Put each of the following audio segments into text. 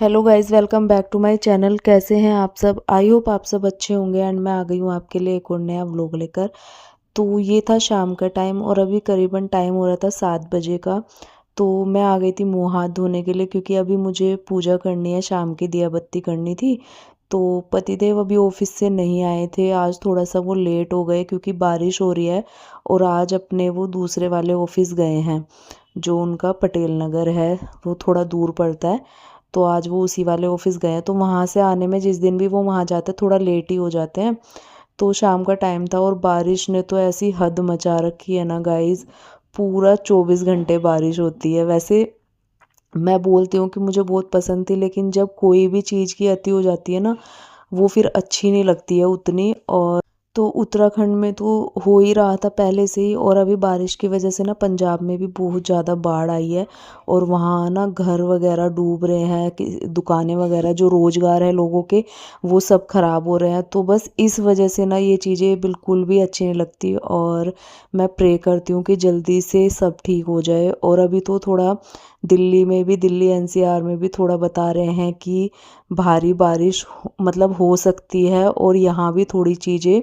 Hello guys, welcome back to my channel. कैसे हैं आप सब? आई होप आप सब अच्छे होंगे। एंड मैं आ गई हूँ आपके लिए एक और नया व्लॉग लेकर। तो ये था शाम का टाइम और अभी करीबन टाइम हो रहा था 7 बजे का। तो मैं आ गई थी मुंह हाथ धोने के लिए, क्योंकि अभी मुझे पूजा करनी है, शाम की दिया बत्ती करनी थी। तो पतिदेव अभी ऑफिस से नहीं आए थे, आज थोड़ा सा वो लेट हो गए क्योंकि बारिश हो रही है। और आज अपने वो दूसरे वाले ऑफिस गए हैं, जो उनका पटेल नगर है, वो थोड़ा दूर पड़ता है। तो आज वो उसी वाले ऑफिस गए हैं, तो वहाँ से आने में जिस दिन भी वो वहाँ जाते हैं थोड़ा लेट ही हो जाते हैं। तो शाम का टाइम था और बारिश ने तो ऐसी हद मचा रखी है ना गाइस। पूरा 24 घंटे बारिश होती है। वैसे मैं बोलती हूँ कि मुझे बहुत पसंद थी, लेकिन जब कोई भी चीज़ की अति हो जाती है ना, वो फिर अच्छी नहीं लगती है उतनी। और तो उत्तराखंड में तो हो ही रहा था पहले से ही, और अभी बारिश की वजह से ना पंजाब में भी बहुत ज़्यादा बाढ़ आई है। और वहाँ ना घर वगैरह डूब रहे हैं, दुकानें वगैरह, जो रोज़गार है लोगों के, वो सब खराब हो रहे हैं। तो बस इस वजह से ना ये चीज़ें बिल्कुल भी अच्छी नहीं लगती। और मैं प्रे करती हूँ कि जल्दी से सब ठीक हो जाए। और अभी तो थोड़ा दिल्ली में भी, दिल्ली एनसीआर में भी थोड़ा बता रहे हैं कि भारी बारिश मतलब हो सकती है, और यहाँ भी थोड़ी चीज़ें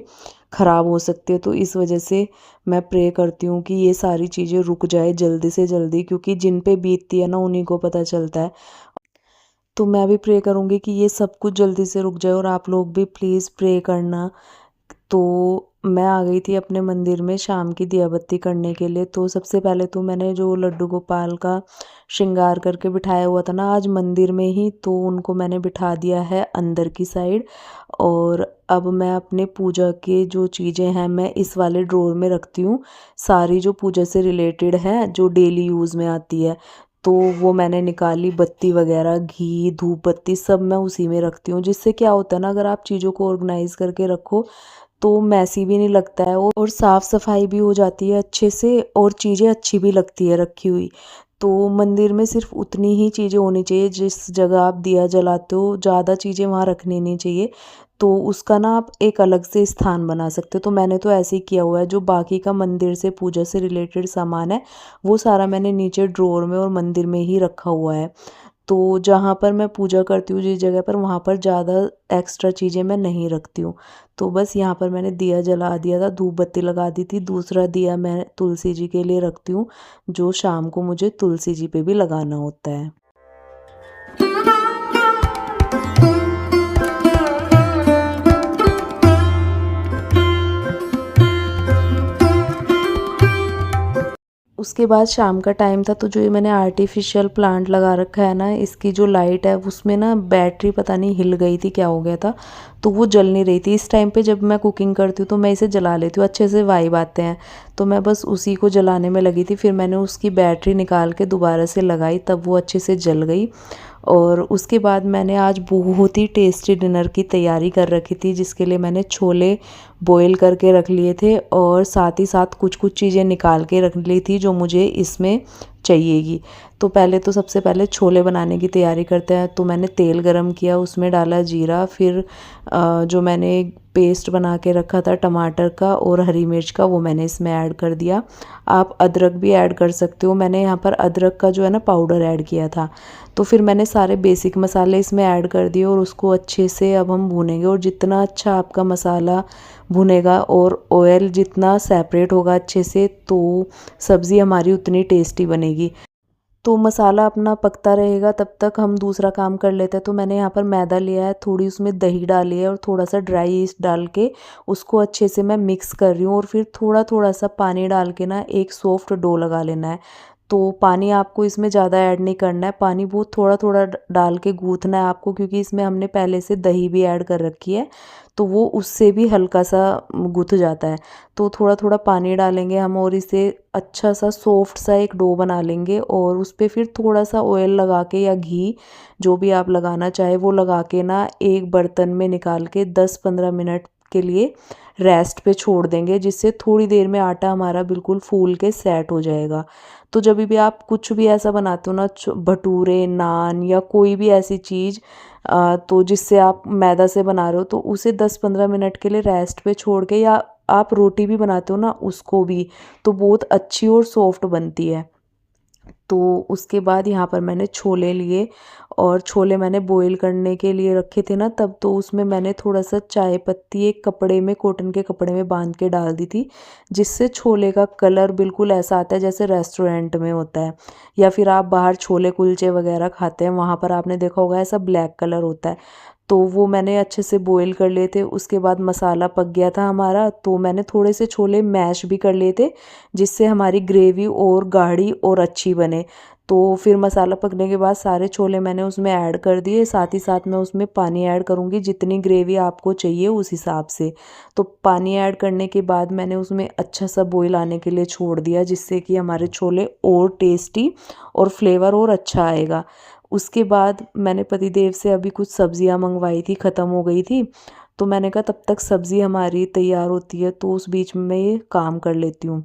ख़राब हो सकती है। तो इस वजह से मैं प्रे करती हूँ कि ये सारी चीज़ें रुक जाए जल्दी से जल्दी, क्योंकि जिन पे बीतती है ना उन्हीं को पता चलता है। तो मैं भी प्रे करूँगी कि ये सब कुछ जल्दी से रुक जाए, और आप लोग भी प्लीज़ प्रे करना। तो मैं आ गई थी अपने मंदिर में शाम की दिया बत्ती करने के लिए। तो सबसे पहले तो मैंने जो लड्डू गोपाल का श्रृंगार करके बिठाया हुआ था ना आज मंदिर में ही, तो उनको मैंने बिठा दिया है अंदर की साइड। और अब मैं अपने पूजा के जो चीज़ें हैं मैं इस वाले ड्रॉर में रखती हूँ। सारी जो पूजा से रिलेटेड है, जो डेली यूज़ में आती है, तो वो मैंने निकाली। बत्ती वगैरह, घी, धूप बत्ती सब मैं उसी में रखती हूँ। जिससे क्या होता है ना, अगर आप चीज़ों को ऑर्गेनाइज करके रखो तो मैसी भी नहीं लगता है, और साफ़ सफाई भी हो जाती है अच्छे से, और चीज़ें अच्छी भी लगती है रखी हुई। तो मंदिर में सिर्फ उतनी ही चीज़ें होनी चाहिए जिस जगह आप दिया जलाते हो, ज़्यादा चीज़ें वहाँ रखनी नहीं चाहिए। तो उसका ना आप एक अलग से स्थान बना सकते हो। तो मैंने तो ऐसे ही किया हुआ है। जो बाकी का मंदिर से पूजा से रिलेटेड सामान है, वो सारा मैंने नीचे ड्रॉर में और मंदिर में ही रखा हुआ है। तो जहाँ पर मैं पूजा करती हूँ जिस जगह पर, वहाँ पर ज़्यादा एक्स्ट्रा चीज़ें मैं नहीं रखती हूँ। तो बस यहाँ पर मैंने दिया जला दिया था, धूप बत्ती लगा दी थी। दूसरा दिया मैं तुलसी जी के लिए रखती हूँ, जो शाम को मुझे तुलसी जी पे भी लगाना होता है। उसके बाद शाम का टाइम था, तो जो ये मैंने आर्टिफिशियल प्लांट लगा रखा है ना, इसकी जो लाइट है उसमें ना बैटरी पता नहीं हिल गई थी, क्या हो गया था, तो वो जल नहीं रही थी। इस टाइम पे जब मैं कुकिंग करती हूँ तो मैं इसे जला लेती हूँ, अच्छे से वाइब आते हैं। तो मैं बस उसी को जलाने में लगी थी, फिर मैंने उसकी बैटरी निकाल के दोबारा से लगाई, तब वो अच्छे से जल गई। और उसके बाद मैंने आज बहुत ही टेस्टी डिनर की तैयारी कर रखी थी, जिसके लिए मैंने छोले बॉईल करके रख लिए थे, और साथ ही साथ कुछ कुछ चीज़ें निकाल के रख ली थी जो मुझे इसमें चाहिएगी। तो पहले तो सबसे पहले छोले बनाने की तैयारी करते हैं। तो मैंने तेल गरम किया, उसमें डाला जीरा, फिर जो मैंने पेस्ट बना के रखा था टमाटर का और हरी मिर्च का, वो मैंने इसमें ऐड कर दिया। आप अदरक भी ऐड कर सकते हो, मैंने यहाँ पर अदरक का जो है ना पाउडर ऐड किया था। तो फिर मैंने सारे बेसिक मसाले इसमें ऐड कर दिए, और उसको अच्छे से अब हम भूनेंगे। और जितना अच्छा आपका मसाला भुनेगा और ऑयल जितना सेपरेट होगा अच्छे से, तो सब्ज़ी हमारी उतनी टेस्टी बनेगी। तो मसाला अपना पकता रहेगा, तब तक हम दूसरा काम कर लेते हैं। तो मैंने यहाँ पर मैदा लिया है, थोड़ी उसमें दही डाली है, और थोड़ा सा ड्राई ईस्ट डाल के उसको अच्छे से मैं मिक्स कर रही हूँ। और फिर थोड़ा थोड़ा सा पानी डाल के ना एक सॉफ्ट डो लगा लेना है। तो पानी आपको इसमें ज़्यादा ऐड नहीं करना है, पानी बहुत थोड़ा थोड़ा डाल के गूँथना है आपको, क्योंकि इसमें हमने पहले से दही भी ऐड कर रखी है, तो वो उससे भी हल्का सा गुथ जाता है। तो थोड़ा थोड़ा पानी डालेंगे हम, और इसे अच्छा सा सॉफ्ट सा एक डो बना लेंगे। और उस पर फिर थोड़ा सा ऑयल लगा के या घी, जो भी आप लगाना चाहे वो लगा के ना एक बर्तन में निकाल के 10-15 मिनट के लिए रेस्ट पे छोड़ देंगे, जिससे थोड़ी देर में आटा हमारा बिल्कुल फूल के सेट हो जाएगा। तो जब भी आप कुछ भी ऐसा बनाते हो ना, भटूरे, नान या कोई भी ऐसी चीज़, तो जिससे आप मैदा से बना रहे हो, तो उसे 10-15 मिनट के लिए रेस्ट पे छोड़ के, या आप रोटी भी बनाते हो ना उसको भी, तो बहुत अच्छी और सॉफ्ट बनती है। तो उसके बाद यहाँ पर मैंने छोले लिए और छोले मैंने बॉईल करने के लिए रखे थे ना तब, तो उसमें मैंने थोड़ा सा चाय पत्ती एक कपड़े में, कॉटन के कपड़े में बांध के डाल दी थी, जिससे छोले का कलर बिल्कुल ऐसा आता है जैसे रेस्टोरेंट में होता है, या फिर आप बाहर छोले कुलचे वगैरह खाते हैं वहाँ पर आपने देखा होगा ऐसा ब्लैक कलर होता है। तो वो मैंने अच्छे से बॉईल कर लिए थे। उसके बाद मसाला पक गया था हमारा, तो मैंने थोड़े से छोले मैश भी कर लिए थे, जिससे हमारी ग्रेवी और गाढ़ी और अच्छी बने। तो फिर मसाला पकने के बाद सारे छोले मैंने उसमें ऐड कर दिए, साथ ही साथ मैं उसमें पानी ऐड करूँगी, जितनी ग्रेवी आपको चाहिए उस हिसाब से। तो पानी ऐड करने के बाद मैंने उसमें अच्छा सा बॉईल आने के लिए छोड़ दिया, जिससे कि हमारे छोले और टेस्टी और फ्लेवर और अच्छा आएगा। उसके बाद मैंने पतिदेव से अभी कुछ सब्जियां मंगवाई थी, ख़त्म हो गई थी, तो मैंने कहा तब तक सब्ज़ी हमारी तैयार होती है तो उस बीच में मैं ये काम कर लेती हूँ।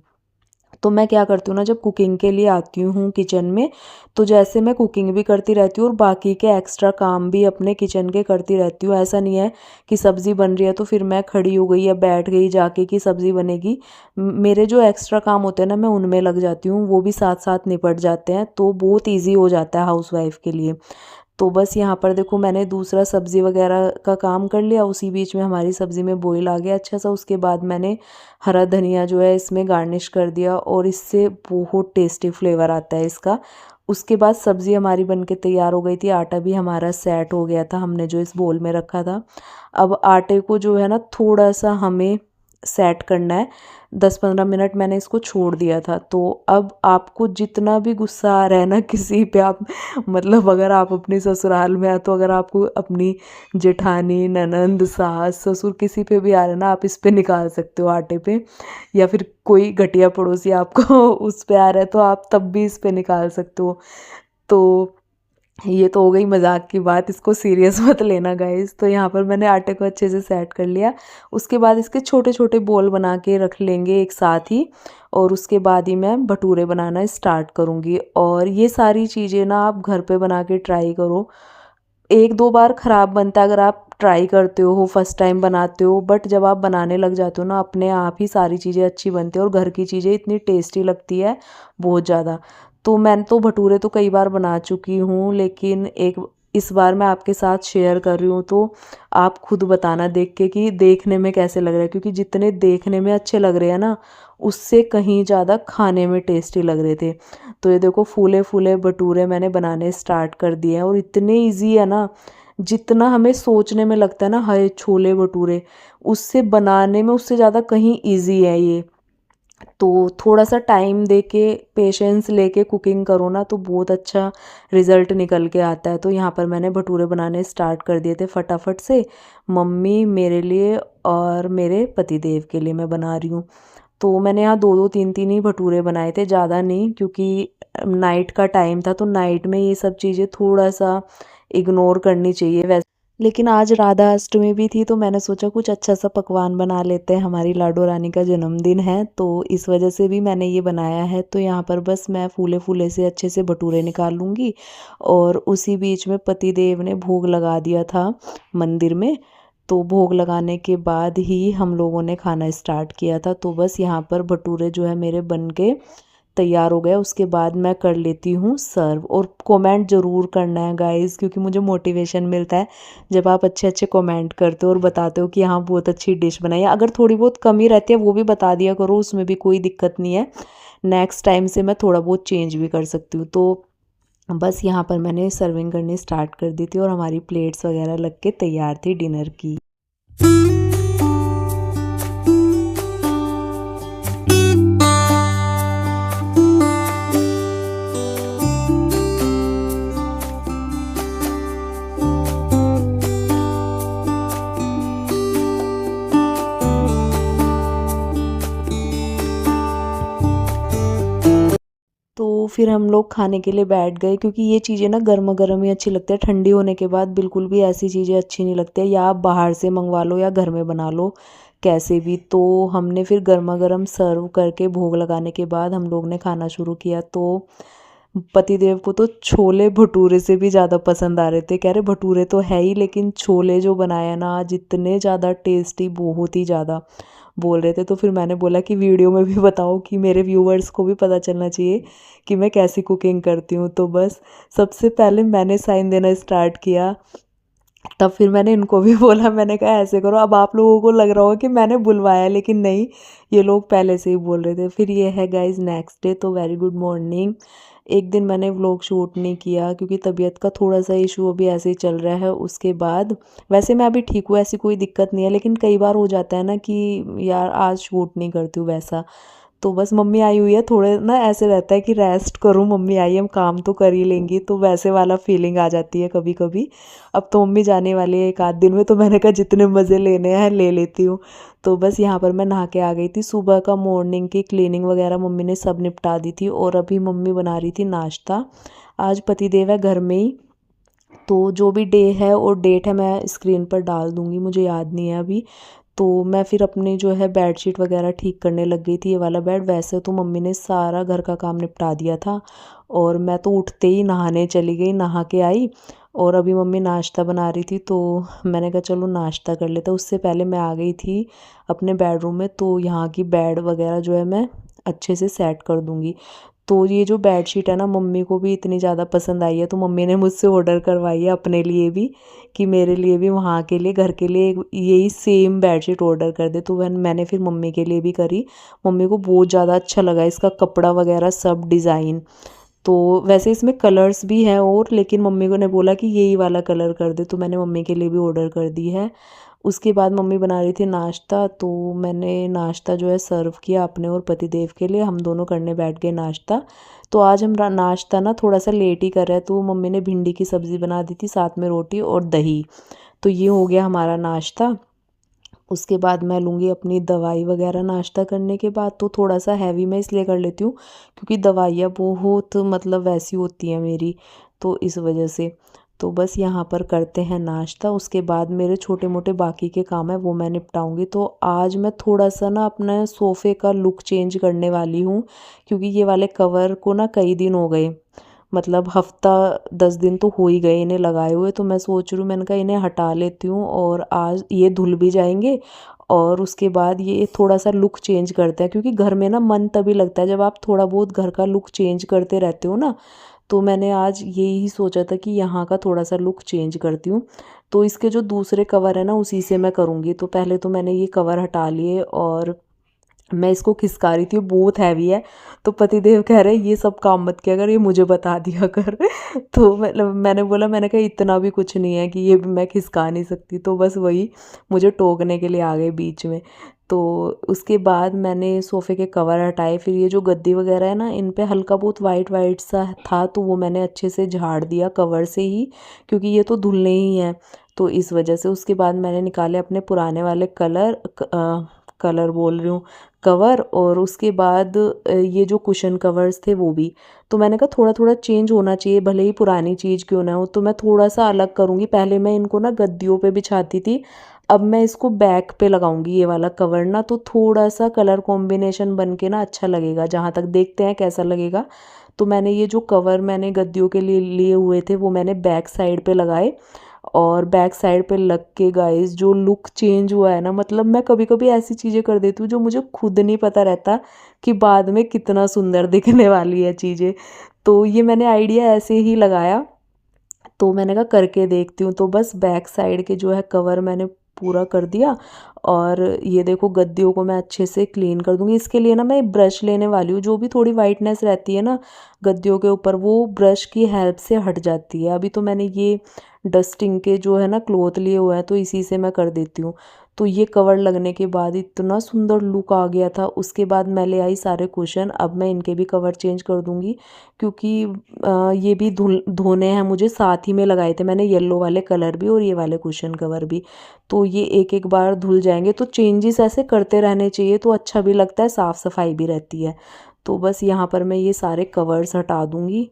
तो मैं क्या करती हूँ ना, जब कुकिंग के लिए आती हूँ किचन में, तो जैसे मैं कुकिंग भी करती रहती हूँ और बाकी के एक्स्ट्रा काम भी अपने किचन के करती रहती हूँ। ऐसा नहीं है कि सब्ज़ी बन रही है तो फिर मैं खड़ी हो गई या बैठ गई जाके कि सब्ज़ी बनेगी। मेरे जो एक्स्ट्रा काम होते हैं ना, मैं उनमें लग जाती हूँ, वो भी साथ साथ निपट जाते हैं, तो बहुत ईजी हो जाता है हाउसवाइफ के लिए। तो बस यहाँ पर देखो मैंने दूसरा सब्ज़ी वगैरह का काम कर लिया, उसी बीच में हमारी सब्ज़ी में बॉईल आ गया अच्छा सा। उसके बाद मैंने हरा धनिया जो है इसमें गार्निश कर दिया और इससे बहुत टेस्टी फ्लेवर आता है इसका। उसके बाद सब्ज़ी हमारी बनके तैयार हो गई थी, आटा भी हमारा सेट हो गया था हमने जो इस बोल में रखा था। अब आटे को जो है ना थोड़ा सा हमें सेट करना है, 10-15 मिनट मैंने इसको छोड़ दिया था। तो अब आपको जितना भी गुस्सा आ रहा है ना किसी पे, आप मतलब अगर आप अपने ससुराल में हैं तो अगर आपको अपनी जेठानी, ननंद, सास, ससुर किसी पे भी आ रहा है ना, आप इस पे निकाल सकते हो आटे पे, या फिर कोई घटिया पड़ोसी आपको उस पे आ रहा है तो आप तब भी इस पे निकाल सकते हो। तो ये तो हो गई मजाक की बात, इसको सीरियस मत लेना गाइस। तो यहाँ पर मैंने आटे को अच्छे से सेट कर लिया। उसके बाद इसके छोटे छोटे बॉल बना के रख लेंगे एक साथ ही, और उसके बाद ही मैं भटूरे बनाना स्टार्ट करूँगी। और ये सारी चीज़ें ना आप घर पे बना के ट्राई करो। एक दो बार ख़राब बनता है अगर आप ट्राई करते हो, फर्स्ट टाइम बनाते हो, बट जब आप बनाने लग जाते हो ना अपने आप ही सारी चीज़ें अच्छी बनती है और घर की चीज़ें इतनी टेस्टी लगती है बहुत ज़्यादा। तो मैंने तो भटूरे तो कई बार बना चुकी हूँ, लेकिन एक इस बार मैं आपके साथ शेयर कर रही हूँ, तो आप खुद बताना देख के कि देखने में कैसे लग रहा है, क्योंकि जितने देखने में अच्छे लग रहे हैं ना, उससे कहीं ज़्यादा खाने में टेस्टी लग रहे थे। तो ये देखो फूले फूले भटूरे मैंने बनाने स्टार्ट कर दिए हैं, और इतने इजी है ना, जितना हमें सोचने में लगता है ना हाय छोले भटूरे, उससे बनाने में उससे ज़्यादा कहीं इजी है ये। तो थोड़ा सा टाइम दे के, पेशेंस लेके कुकिंग करो ना, तो बहुत अच्छा रिज़ल्ट निकल के आता है। तो यहाँ पर मैंने भटूरे बनाने स्टार्ट कर दिए थे फटाफट से, मम्मी, मेरे लिए और मेरे पतिदेव के लिए मैं बना रही हूँ। तो मैंने यहाँ दो दो तीन तीन ही भटूरे बनाए थे, ज़्यादा नहीं, क्योंकि नाइट का टाइम था तो नाइट में ये सब चीज़ें थोड़ा सा इग्नोर करनी चाहिए वैसे। लेकिन आज राधा अष्टमी भी थी तो मैंने सोचा कुछ अच्छा सा पकवान बना लेते हैं, हमारी लाडो रानी का जन्मदिन है तो इस वजह से भी मैंने ये बनाया है। तो यहाँ पर बस मैं फूले फूले से अच्छे से भटूरे निकाल लूँगी, और उसी बीच में पतिदेव ने भोग लगा दिया था मंदिर में। तो भोग लगाने के बाद ही हम लोगों ने खाना स्टार्ट किया था। तो बस यहाँ पर भटूरे जो है मेरे बन के तैयार हो गया। उसके बाद मैं कर लेती हूँ सर्व, और कमेंट ज़रूर करना है गाइस, क्योंकि मुझे मोटिवेशन मिलता है जब आप अच्छे अच्छे कमेंट करते हो और बताते हो कि हाँ बहुत अच्छी डिश बनाई है। अगर थोड़ी बहुत कमी रहती है वो भी बता दिया करो, उसमें भी कोई दिक्कत नहीं है, नेक्स्ट टाइम से मैं थोड़ा बहुत चेंज भी कर सकती हूँ। तो बस यहाँ पर मैंने सर्विंग करनी स्टार्ट कर दी थी और हमारी प्लेट्स वगैरह लग के तैयार थी डिनर की। तो फिर हम लोग खाने के लिए बैठ गए, क्योंकि ये चीज़ें ना गर्मा गर्म ही अच्छी लगती है, ठंडी होने के बाद बिल्कुल भी ऐसी चीज़ें अच्छी नहीं लगती है, या आप बाहर से मंगवा लो या घर में बना लो कैसे भी। तो हमने फिर गर्मा गर्म सर्व करके भोग लगाने के बाद हम लोग ने खाना शुरू किया। तो पतिदेव को तो छोले भटूरे से भी ज़्यादा पसंद आ रहे थे, कह रहे भटूरे तो है ही लेकिन छोले जो बनाया ना आज इतने ज़्यादा टेस्टी, बहुत ही ज़्यादा। बोल रहे थे। तो फिर मैंने बोला कि वीडियो में भी बताओ कि मेरे व्यूवर्स को भी पता चलना चाहिए कि मैं कैसी कुकिंग करती हूँ। तो बस सबसे पहले मैंने साइन देना स्टार्ट किया, तब फिर मैंने इनको भी बोला, मैंने कहा ऐसे करो। अब आप लोगों को लग रहा होगा कि मैंने बुलवाया, लेकिन नहीं, ये लोग पहले से ही बोल रहे थे। फिर ये है गाइस नेक्स्ट डे, तो वेरी गुड मॉर्निंग। एक दिन मैंने व्लॉग शूट नहीं किया क्योंकि तबीयत का थोड़ा सा इशू अभी ऐसे ही चल रहा है। उसके बाद वैसे मैं अभी ठीक हूँ, ऐसी कोई दिक्कत नहीं है, लेकिन कई बार हो जाता है ना कि यार आज शूट नहीं करती हूँ वैसा। तो बस मम्मी आई हुई है, थोड़े ना ऐसे रहता है कि रेस्ट करूँ, मम्मी आई है, हम काम तो कर ही लेंगी, तो वैसे वाला फीलिंग आ जाती है कभी कभी। अब तो मम्मी जाने वाली है एक आध दिन में, तो मैंने कहा जितने मज़े लेने हैं ले लेती हूँ। तो बस यहाँ पर मैं नहा के आ गई थी। सुबह का मॉर्निंग की क्लीनिंग वगैरह मम्मी ने सब निपटा दी थी, और अभी मम्मी बना रही थी नाश्ता। आज पतिदेव है घर में ही, तो जो भी डे है और डेट है मैं स्क्रीन पर डाल दूँगी, मुझे याद नहीं है अभी। तो मैं फिर अपनी जो है बेडशीट वगैरह ठीक करने लग गई थी। ये वाला बेड वैसे तो मम्मी ने सारा घर का काम निपटा दिया था, और मैं तो उठते ही नहाने चली गई, नहा के आई। और अभी मम्मी नाश्ता बना रही थी, तो मैंने कहा चलो नाश्ता कर लेते। उससे पहले मैं आ गई थी अपने बेडरूम में, तो यहाँ की बेड वगैरह जो है मैं अच्छे से सेट कर दूँगी। तो ये जो बेडशीट है ना, मम्मी को भी इतनी ज़्यादा पसंद आई है, तो मम्मी ने मुझसे ऑर्डर करवाई है अपने लिए भी, कि मेरे लिए भी वहाँ के लिए, घर के लिए यही सेम बेडशीट ऑर्डर कर दे। तो मैंने फिर मम्मी के लिए भी करी। मम्मी को बहुत ज़्यादा अच्छा लगा इसका कपड़ा वगैरह सब डिज़ाइन। तो वैसे इसमें कलर्स भी हैं और, लेकिन मम्मी को ने बोला कि यही वाला कलर कर दे, तो मैंने मम्मी के लिए भी ऑर्डर कर दी है। उसके बाद मम्मी बना रही थी नाश्ता, तो मैंने नाश्ता जो है सर्व किया अपने और पतिदेव के लिए, हम दोनों करने बैठ गए नाश्ता। तो आज हम नाश्ता ना थोड़ा सा लेट ही कर रहे हैं, तो मम्मी ने भिंडी की सब्ज़ी बना दी थी, साथ में रोटी और दही। तो ये हो गया हमारा नाश्ता। उसके बाद मैं लूँगी अपनी दवाई वगैरह नाश्ता करने के बाद। तो थोड़ा सा हैवी मैं इसलिए कर लेती हूँ क्योंकि दवाइयाँ बहुत मतलब वैसी होती हैं मेरी, तो इस वजह से। तो बस यहाँ पर करते हैं नाश्ता, उसके बाद मेरे छोटे मोटे बाकी के काम है वो मैं निपटाऊँगी। तो आज मैं थोड़ा सा ना अपना सोफ़े का लुक चेंज करने वाली हूँ, क्योंकि ये वाले कवर को ना कई दिन हो गए, मतलब हफ्ता 10 दिन तो हो ही गए इन्हें लगाए हुए। तो मैं सोच रही हूँ, मैंने कहा इन्हें हटा लेती हूँ, और आज ये धुल भी जाएंगे, और उसके बाद ये थोड़ा सा लुक चेंज करते हैं, क्योंकि घर में ना मन तभी लगता है जब आप थोड़ा बहुत घर का लुक चेंज करते रहते हो ना। तो मैंने आज यही सोचा था कि यहाँ का थोड़ा सा लुक चेंज करती हूँ। तो इसके जो दूसरे कवर है ना उसी से मैं करूँगी। तो पहले तो मैंने ये कवर हटा लिए, और मैं इसको खिसका रही थी, बहुत हैवी है। तो पतिदेव कह रहे ये सब काम मत किया कर, ये मुझे बता दिया कर। तो मतलब मैंने बोला, मैंने कहा इतना भी कुछ नहीं है कि ये भी मैं खिसका नहीं सकती। तो बस वही मुझे टोकने के लिए आ गए बीच में। तो उसके बाद मैंने सोफ़े के कवर हटाए, फिर ये जो गद्दी वगैरह है ना, इन पे हल्का बहुत वाइट वाइट सा था, तो वो मैंने अच्छे से झाड़ दिया कवर से ही, क्योंकि ये तो धुलने ही हैं, तो इस वजह से। उसके बाद मैंने निकाले अपने पुराने वाले कलर बोल रही हूँ, कवर। और उसके बाद ये जो कुशन कवर्स थे वो भी, तो मैंने कहा थोड़ा थोड़ा चेंज होना चाहिए, भले ही पुरानी चीज़ क्यों ना हो। तो मैं थोड़ा सा अलग करूँगी, पहले मैं इनको ना गद्दियों पे बिछाती थी, अब मैं इसको बैक पे लगाऊंगी ये वाला कवर ना, तो थोड़ा सा कलर कॉम्बिनेशन बन के ना अच्छा लगेगा, जहाँ तक देखते हैं कैसा लगेगा। तो मैंने ये जो कवर मैंने गद्दियों के लिए लिए हुए थे वो मैंने बैक साइड पे लगाए, और बैक साइड पे लग के गाइस जो लुक चेंज हुआ है ना, मतलब मैं कभी कभी ऐसी चीज़ें कर देती हूँ जो मुझे खुद नहीं पता रहता कि बाद में कितना सुंदर दिखने वाली है चीज़ें। तो ये मैंने आइडिया ऐसे ही लगाया, तो मैंने कहा करके देखती हूँ। तो बस बैक साइड के जो है कवर मैंने पूरा कर दिया, और ये देखो गद्दियों को मैं अच्छे से क्लीन कर दूंगी। इसके लिए ना मैं ब्रश लेने वाली हूँ, जो भी थोड़ी वाइटनेस रहती है ना गद्दियों के ऊपर, वो ब्रश की हेल्प से हट जाती है। अभी तो मैंने ये डस्टिंग के जो है ना क्लोथ लिए हुए हैं, तो इसी से मैं कर देती हूँ। तो ये कवर लगने के बाद इतना सुंदर लुक आ गया था। उसके बाद मैं ले आई सारे कुशन, अब मैं इनके भी कवर चेंज कर दूंगी, क्योंकि ये भी धोने हैं मुझे, साथ ही में लगाए थे मैंने येलो वाले कलर भी और ये वाले कुशन कवर भी। तो ये एक एक बार धुल जाएंगे, तो चेंजेस ऐसे करते रहने चाहिए, तो अच्छा भी लगता है, साफ़ सफाई भी रहती है। तो बस यहाँ पर मैं ये सारे कवर्स हटा दूँगी।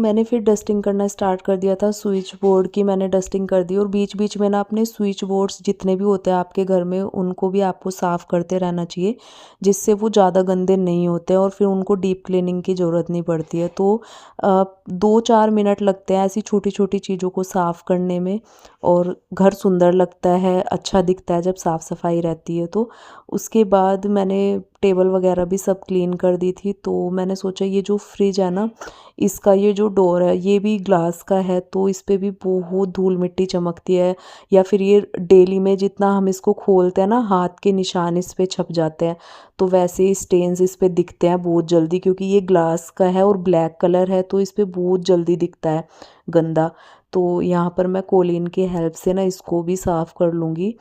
मैंने फिर डस्टिंग करना स्टार्ट कर दिया था, स्विच बोर्ड की मैंने डस्टिंग कर दी और बीच बीच में ना अपने स्विच बोर्ड्स जितने भी होते हैं आपके घर में उनको भी आपको साफ़ करते रहना चाहिए, जिससे वो ज़्यादा गंदे नहीं होते और फिर उनको डीप क्लीनिंग की ज़रूरत नहीं पड़ती है। तो 2-4 मिनट लगते हैं ऐसी छोटी छोटी चीज़ों को साफ़ करने में और घर सुंदर लगता है, अच्छा दिखता है जब साफ़ सफाई रहती है तो। उसके बाद मैंने टेबल वगैरह भी सब क्लीन कर दी थी, तो मैंने सोचा ये जो फ्रिज है ना, इसका ये जो डोर है ये भी ग्लास का है, तो इस पे भी बहुत धूल मिट्टी चमकती है, या फिर ये डेली में जितना हम इसको खोलते हैं ना हाथ के निशान इस पे छप जाते हैं, तो वैसे ही स्टेन्स इस पे दिखते हैं बहुत जल्दी, क्योंकि ये ग्लास का है और ब्लैक कलर है तो इस पे बहुत जल्दी दिखता है गंदा। तो यहाँ पर मैं कोलीन की हेल्प से ना इसको भी साफ़ कर लूँगी।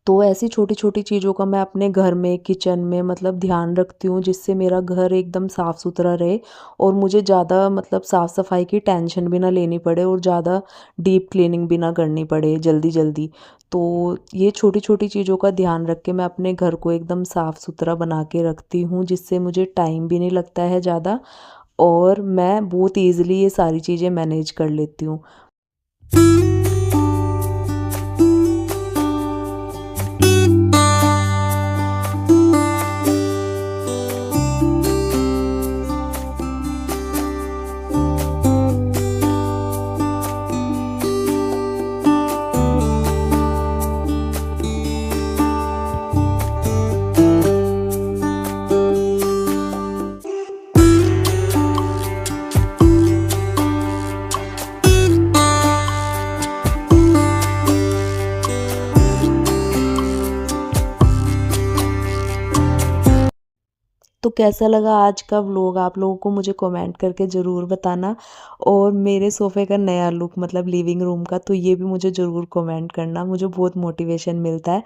तो ऐसी छोटी-छोटी चीज़ों का मैं अपने घर में, किचन में मतलब ध्यान रखती हूँ, जिससे मेरा घर एकदम साफ़-सुथरा रहे और मुझे ज़्यादा मतलब साफ़-सफ़ाई की टेंशन भी ना लेनी पड़े और ज़्यादा डीप क्लीनिंग भी ना करनी पड़े जल्दी-जल्दी। तो ये छोटी-छोटी चीज़ों का ध्यान रख के मैं अपने घर को एकदम साफ़-सुथरा बना के रखती हूँ, जिससे मुझे टाइम भी नहीं लगता है ज़्यादा और मैं बहुत ईज़िली ये सारी चीज़ें मैनेज कर लेती हूँ। तो कैसा लगा आज का व्लॉग आप लोगों को मुझे कमेंट करके ज़रूर बताना, और मेरे सोफ़े का नया लुक मतलब लिविंग रूम का, तो ये भी मुझे ज़रूर कमेंट करना, मुझे बहुत मोटिवेशन मिलता है।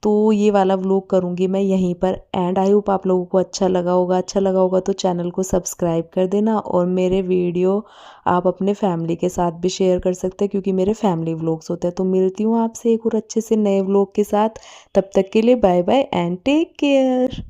तो ये वाला व्लॉग करूँगी मैं यहीं पर एंड। आई होप आप लोगों को अच्छा लगा होगा तो चैनल को सब्सक्राइब कर देना और मेरे वीडियो आप अपने फैमिली के साथ भी शेयर कर सकते हैं, क्योंकि मेरे फैमिली व्लॉग्स होते हैं। तो मिलती हूँ आपसे एक और अच्छे से नए व्लॉग के साथ, तब तक के लिए bye bye and take care.